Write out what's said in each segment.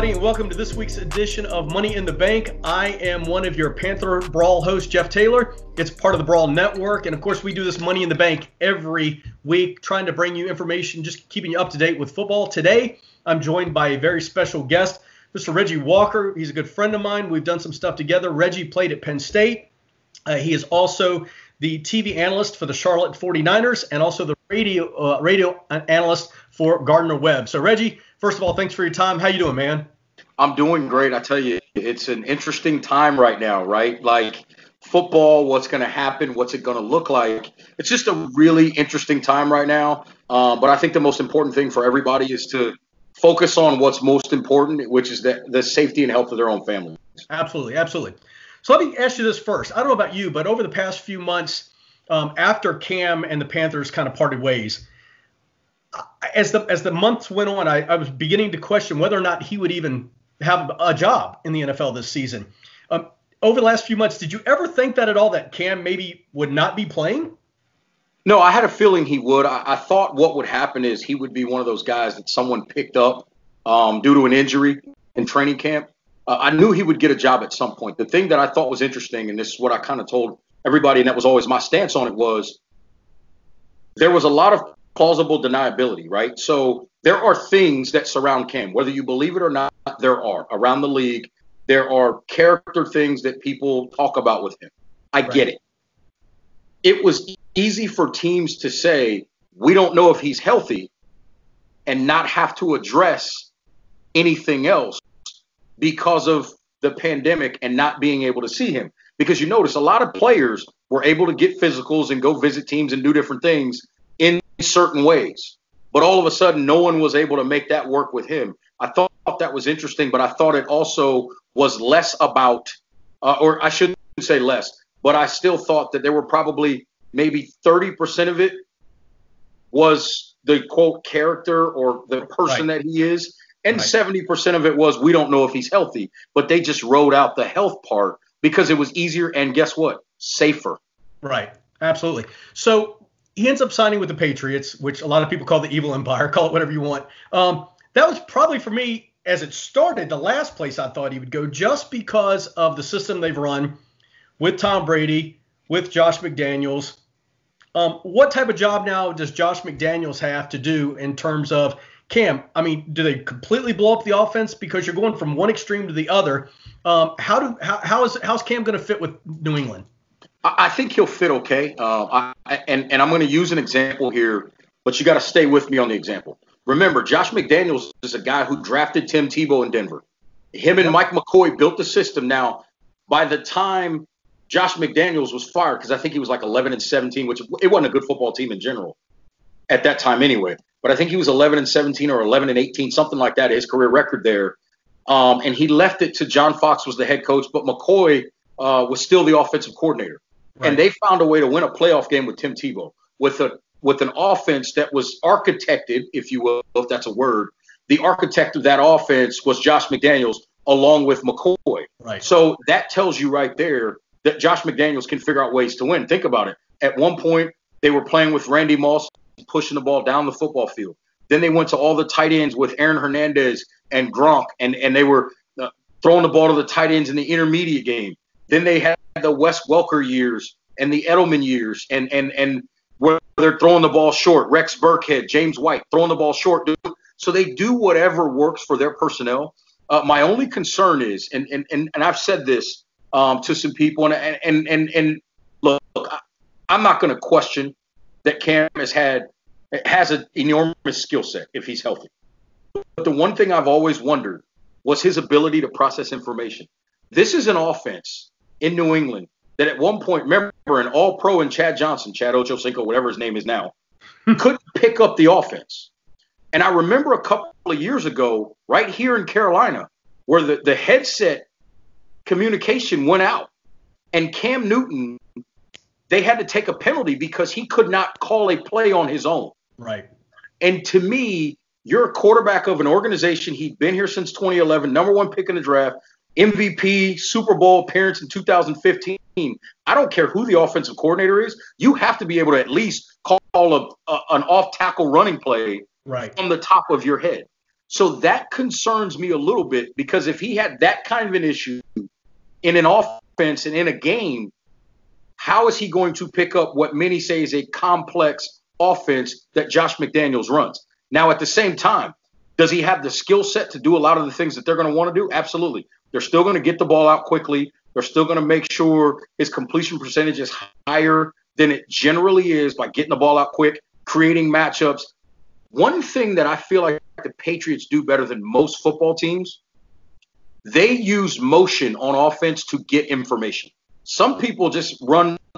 everybody, and welcome to this week's edition of Money in the Bank. I am one of your Panther Brawl hosts, Jeff Taylor. It's part of the Brawl Network, and of course, we do this Money in the Bank every week, trying to bring you information, just keeping you up to date with football. Today, I'm joined by a very special guest, Mr. Reggie Walker. He's a good friend of mine. We've done some stuff together. Reggie played at Penn State. He is also the TV analyst for the Charlotte 49ers and also the radio analyst for Gardner Webb. So, Reggie, first of all, thanks for your time. How you doing, man? I'm doing great. I tell you, it's an interesting time right now, right? Like football, what's going to happen? What's it going to look like? It's just a really interesting time right now. But I think the most important thing for everybody is to focus on what's most important, which is the safety and health of their own families. Absolutely, absolutely. So let me ask you this first. I don't know about you, but over the past few months, after Cam and the Panthers kind of parted ways, as the months went on, I was beginning to question whether or not he would even have a job in the NFL this season. Over the last few months, did you ever think that at all, that Cam maybe would not be playing? No, I had a feeling he would. I thought what would happen is he would be one of those guys that someone picked up due to an injury in training camp. I knew he would get a job at some point. The thing that I thought was interesting, and this is what I kind of told everybody, and that was always my stance on it, was there was a lot of plausible deniability, right? So there are things that surround Cam, whether you believe it or not. There are around the league. There are character things that people talk about with him. I get it. It was easy for teams to say, we don't know if he's healthy, and not have to address anything else because of the pandemic and not being able to see him. Because you notice a lot of players were able to get physicals and go visit teams and do different things in certain ways. But all of a sudden, no one was able to make that work with him. I thought that was interesting, but I thought it also was less about, or I shouldn't say less, but I still thought that there were probably maybe 30% of it was the, quote, character or the person that he is. And 70% of it was, we don't know if he's healthy, but they just wrote out the health part because it was easier and guess what? Safer. Right. Absolutely. So he ends up signing with the Patriots, which a lot of people call the evil empire, call it whatever you want. That was probably, for me, as it started, the last place I thought he would go, just because of the system they've run with Tom Brady, with Josh McDaniels. What type of job now does Josh McDaniels have to do in terms of Cam? I mean, do they completely blow up the offense because you're going from one extreme to the other? How's Cam going to fit with New England? I think he'll fit okay. And I'm going to use an example here, but you got to stay with me on the example. Remember, Josh McDaniels is a guy who drafted Tim Tebow in Denver. Him and Mike McCoy built the system. Now, by the time Josh McDaniels was fired, because I think he was like 11-17, which it wasn't a good football team in general at that time anyway. But I think he was 11-17 or 11-18, something like that, his career record there. And he left it to John Fox was the head coach, but McCoy was still the offensive coordinator. Right. And they found a way to win a playoff game with Tim Tebow with an offense that was architected, if you will, if that's a word. The architect of that offense was Josh McDaniels along with McCoy. Right. So that tells you right there that Josh McDaniels can figure out ways to win. Think about it. At one point, they were playing with Randy Moss, pushing the ball down the football field. Then they went to all the tight ends with Aaron Hernandez and Gronk, and they were throwing the ball to the tight ends in the intermediate game. Then they had the Wes Welker years and the Edelman years, and where they're throwing the ball short. Rex Burkhead, James White, throwing the ball short. So they do whatever works for their personnel. My only concern is, and I've said this to some people, and look, I'm not going to question that Cam has an enormous skill set if he's healthy. But the one thing I've always wondered was his ability to process information. This is an offense in New England that at one point, remember, an all-pro in Chad Ochocinco, whatever his name is now, couldn't pick up the offense. And I remember a couple of years ago, right here in Carolina, where the headset communication went out. And Cam Newton, they had to take a penalty because he could not call a play on his own. Right. And to me, you're a quarterback of an organization. He'd been here since 2011, #1 pick in the draft, MVP, Super Bowl appearance in 2015. I don't care who the offensive coordinator is. You have to be able to at least call an off-tackle running play from the top of your head. So that concerns me a little bit, because if he had that kind of an issue in an offense and in a game, how is he going to pick up what many say is a complex offense that Josh McDaniels runs? Now, at the same time, does he have the skill set to do a lot of the things that they're going to want to do? Absolutely. They're still going to get the ball out quickly. They're still going to make sure his completion percentage is higher than it generally is by getting the ball out quick, creating matchups. One thing that I feel like the Patriots do better than most football teams, they use motion on offense to get information. Some people just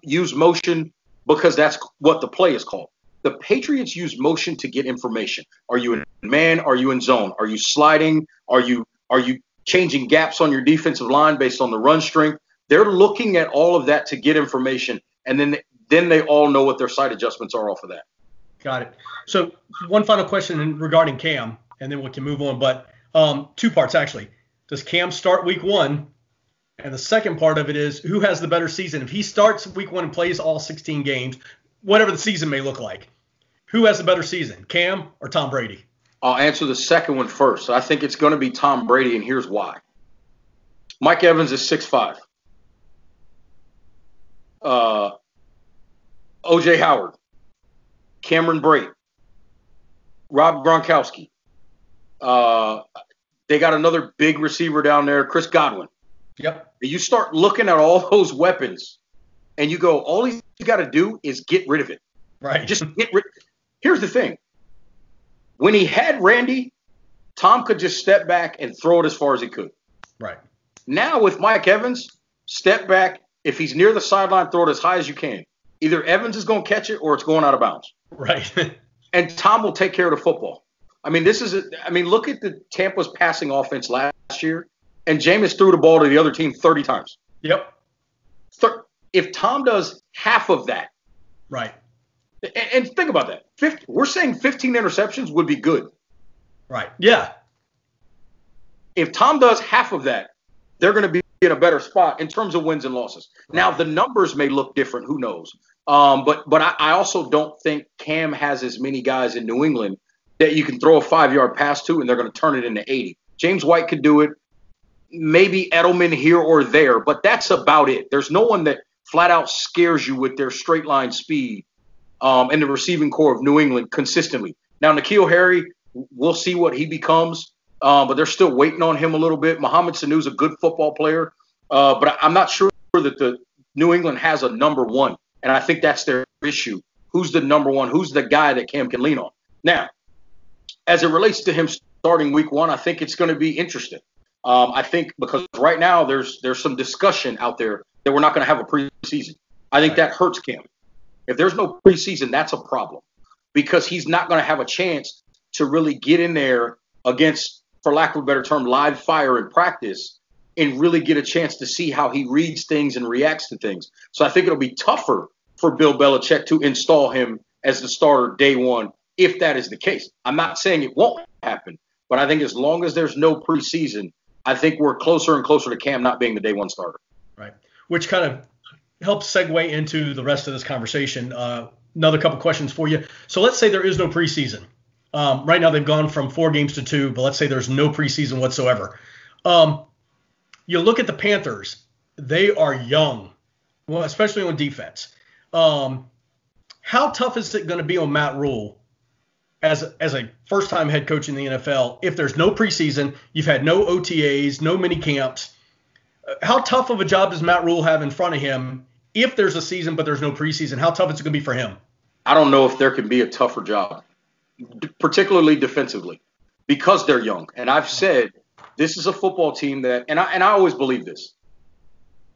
use motion because that's what the play is called. The Patriots use motion to get information. Are you in man? Are you in zone? Are you sliding? Are you changing gaps on your defensive line based on the run strength? They're looking at all of that to get information, and then they all know what their side adjustments are off of that. Got it. So one final question regarding Cam, and then we can move on. But two parts, actually. Does Cam start week 1? And the second part of it is, who has the better season? If he starts week 1 and plays all 16 games, whatever the season may look like, who has the better season, Cam or Tom Brady? I'll answer the second one first. I think it's going to be Tom Brady, and here's why. Mike Evans is 6'5". O.J. Howard, Cameron Brate, Rob Gronkowski. They got another big receiver down there, Chris Godwin. Yep. You start looking at all those weapons, and you go, all you got to do is get rid of it. Right. Just get rid. Here's the thing. When he had Randy, Tom could just step back and throw it as far as he could. Right. Now with Mike Evans, step back. If he's near the sideline, throw it as high as you can. Either Evans is going to catch it or it's going out of bounds. Right. And Tom will take care of the football. I mean, look at the Tampa's passing offense last year, and Jameis threw the ball to the other team 30 times. Yep. If Tom does half of that. Right. And think about that. We're saying 15 interceptions would be good. Right. Yeah. If Tom does half of that, they're going to be in a better spot in terms of wins and losses. Right. Now, the numbers may look different. Who knows? But I also don't think Cam has as many guys in New England that you can throw a 5-yard pass to, and they're going to turn it into 80. James White could do it. Maybe Edelman here or there, but that's about it. There's no one that flat out scares you with their straight line speed in the receiving core of New England consistently. Now, N'Keal Harry, we'll see what he becomes, but they're still waiting on him a little bit. Mohamed Sanu's a good football player, but I'm not sure that the New England has a number one, and I think that's their issue. Who's the number one? Who's the guy that Cam can lean on? Now, as it relates to him starting week 1, I think it's going to be interesting. I think because right now there's some discussion out there that we're not going to have a preseason. I think that hurts Cam. If there's no preseason, that's a problem because he's not going to have a chance to really get in there against, for lack of a better term, live fire in practice and really get a chance to see how he reads things and reacts to things. So I think it'll be tougher for Bill Belichick to install him as the starter day 1 if that is the case. I'm not saying it won't happen, but I think as long as there's no preseason, I think we're closer and closer to Cam not being the day 1 starter. Right, which kind of helps segue into the rest of this conversation. Another couple questions for you. So let's say there is no preseason. Right now they've gone from 4 games to 2, but let's say there's no preseason whatsoever. You look at the Panthers. They are young, well, especially on defense. How tough is it going to be on Matt Rule as a first-time head coach in the NFL if there's no preseason, you've had no OTAs, no mini camps? How tough of a job does Matt Rule have in front of him if there's a season but there's no preseason? How tough is it going to be for him? I don't know if there can be a tougher job, particularly defensively, because they're young. And I've said this is a football team that, and I always believe this,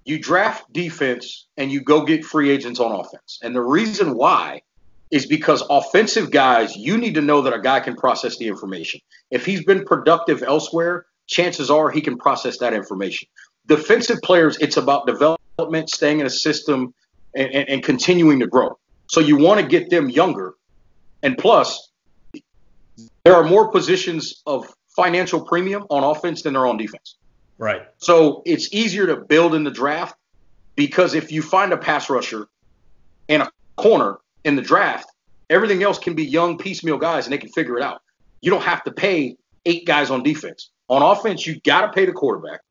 you draft defense and you go get free agents on offense. And the reason why is because offensive guys, you need to know that a guy can process the information. If he's been productive elsewhere, chances are he can process that information. Defensive players, it's about development, staying in a system, and continuing to grow. So you want to get them younger. And plus, there are more positions of financial premium on offense than there are on defense. Right. So it's easier to build in the draft because if you find a pass rusher and a corner in the draft, everything else can be young piecemeal guys and they can figure it out. You don't have to pay 8 guys on defense. On offense, you got to pay the quarterback.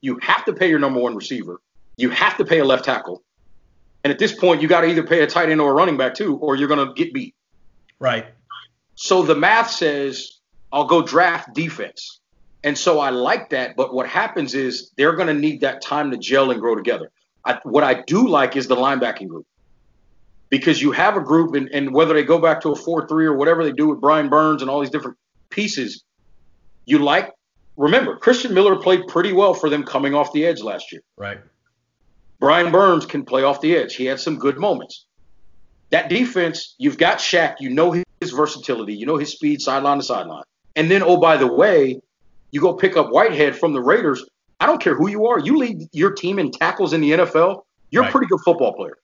You have to pay your number one receiver. You have to pay a left tackle. And at this point, you got to either pay a tight end or a running back too, or you're going to get beat. Right. So the math says I'll go draft defense. And so I like that. But what happens is they're going to need that time to gel and grow together. What I do like is the linebacking group. Because you have a group, and whether they go back to a 4-3 or whatever they do with Brian Burns and all these different pieces, remember, Christian Miller played pretty well for them coming off the edge last year. Right. Brian Burns can play off the edge. He had some good moments. That defense, you've got Shaq. You know his versatility. You know his speed sideline to sideline. And then, oh, by the way, you go pick up Whitehead from the Raiders. I don't care who you are. You lead your team in tackles in the NFL, you're a pretty good football player.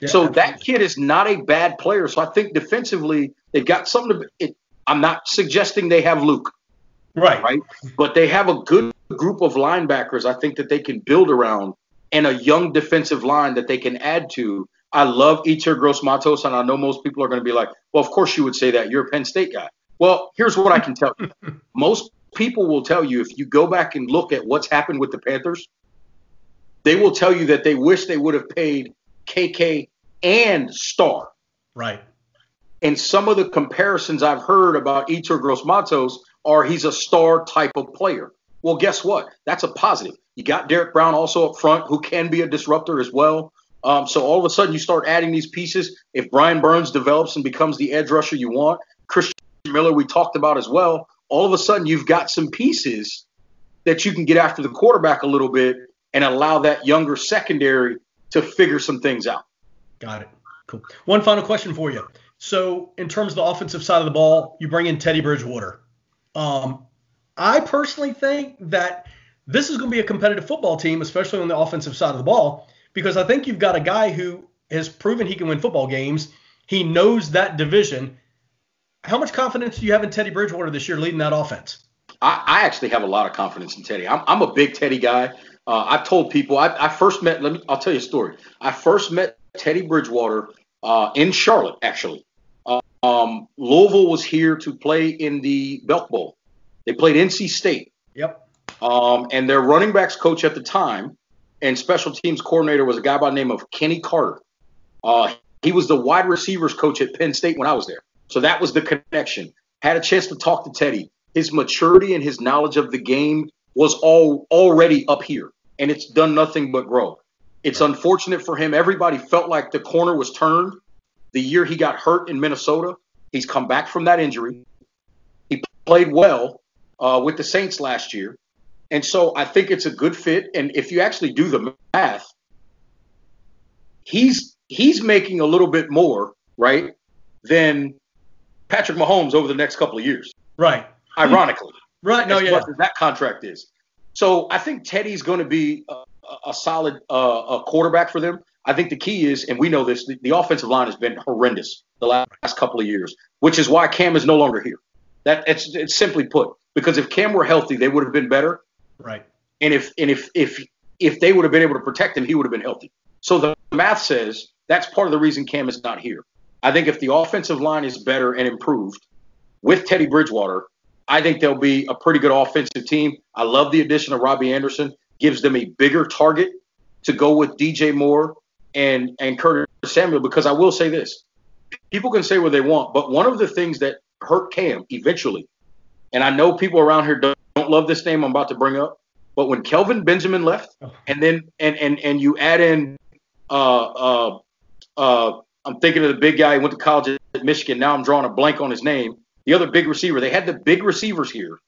Yeah, so absolutely. That kid is not a bad player. So I think defensively they've got something to – I'm not suggesting they have Luke. Right. But they have a good group of linebackers I think that they can build around and a young defensive line that they can add to. I love Yetur Gross-Matos, and I know most people are going to be like, well, of course you would say that. You're a Penn State guy. Well, here's what I can tell you. Most people will tell you if you go back and look at what's happened with the Panthers, they will tell you that they wish they would have paid KK and Star. Right. And some of the comparisons I've heard about Yetur Gross-Matos are he's a star type of player. Well, guess what? That's a positive. You got Derek Brown also up front who can be a disruptor as well. So all of a sudden you start adding these pieces. If Brian Burns develops and becomes the edge rusher you want, Christian Miller we talked about as well, all of a sudden you've got some pieces that you can get after the quarterback a little bit and allow that younger secondary to figure some things out. Got it. Cool. One final question for you. So in terms of the offensive side of the ball, you bring in Teddy Bridgewater. I personally think that this is going to be a competitive football team, especially on the offensive side of the ball, because I think you've got a guy who has proven he can win football games. He knows that division. How much confidence do you have in Teddy Bridgewater this year leading that offense? I actually have a lot of confidence in Teddy. I'm a big Teddy guy. I've told people I first met. I'll tell you a story. I first met Teddy Bridgewater in Charlotte, actually. Louisville was here to play in the Belk Bowl. They played NC State. Yep. And their running backs coach at the time and special teams coordinator was a guy by the name of Kenny Carter. He was the wide receivers coach at Penn State when I was there. So that was the connection. Had a chance to talk to Teddy. His maturity and his knowledge of the game was already up here, and it's done nothing but grow. It's unfortunate for him. Everybody felt like the corner was turned the year he got hurt in Minnesota. He's come back from that injury. He played well with the Saints last year. And so I think it's a good fit. And if you actually do the math, he's making a little bit more, right, than Patrick Mahomes over the next couple of years. Right. Ironically. Right. No, yeah. What that contract is. So I think Teddy's going to be a solid quarterback for them. I think the key is, and we know this, the offensive line has been horrendous the last couple of years, which is why Cam is no longer here. It's simply put, because if Cam were healthy, they would have been better. Right. And if they would have been able to protect him, he would have been healthy. So the math says that's part of the reason Cam is not here. I think if the offensive line is better and improved with Teddy Bridgewater, I think they'll be a pretty good offensive team. I love the addition of Robbie Anderson. Gives them a bigger target to go with DJ Moore and Curtis Samuel, because I will say this. People can say what they want, but one of the things that hurt Cam eventually, and I know people around here don't love this name I'm about to bring up, but when Kelvin Benjamin left, and then and you add in I'm thinking of the big guy who went to college at Michigan. Now I'm drawing a blank on his name. The other big receiver. They had the big receivers here.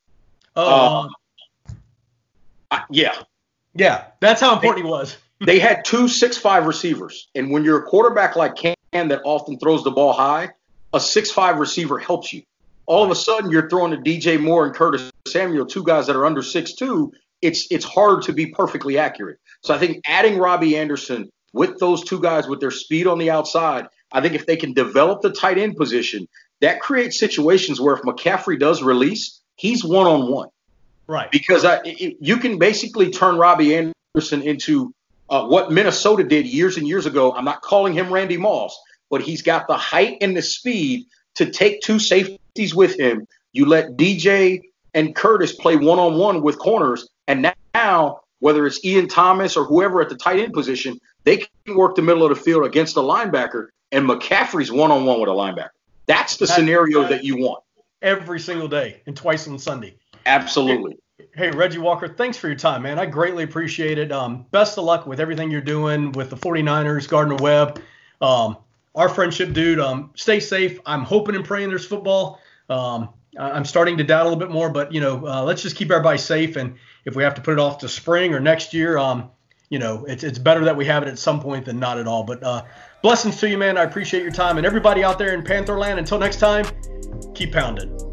Yeah, that's how important he was. They had 2 6'5" receivers. And when you're a quarterback like Cam that often throws the ball high, a 6'5" receiver helps you. All of a sudden, you're throwing to DJ Moore and Curtis Samuel, 2 guys that are under 6'2". It's hard to be perfectly accurate. So I think adding Robbie Anderson with those 2 guys with their speed on the outside, I think if they can develop the tight end position, that creates situations where if McCaffrey does release, he's one-on-one. Right. Because you can basically turn Robbie Anderson into what Minnesota did years and years ago. I'm not calling him Randy Moss, but he's got the height and the speed to take 2 safeties with him. You let DJ and Curtis play one-on-one with corners. And now, whether it's Ian Thomas or whoever at the tight end position, they can work the middle of the field against a linebacker, and McCaffrey's one-on-one with a linebacker. That's the scenario that you want. Every single day and twice on Sunday. Absolutely. Hey, Reggie Walker, thanks for your time, man. I greatly appreciate it. Best of luck with everything you're doing with the 49ers, Gardner, Webb. Our friendship, dude. Stay safe. I'm hoping and praying there's football. I'm starting to doubt a little bit more, but, let's just keep everybody safe. And if we have to put it off to spring or next year, it's better that we have it at some point than not at all. But blessings to you, man. I appreciate your time. And everybody out there in Pantherland, until next time, keep pounding.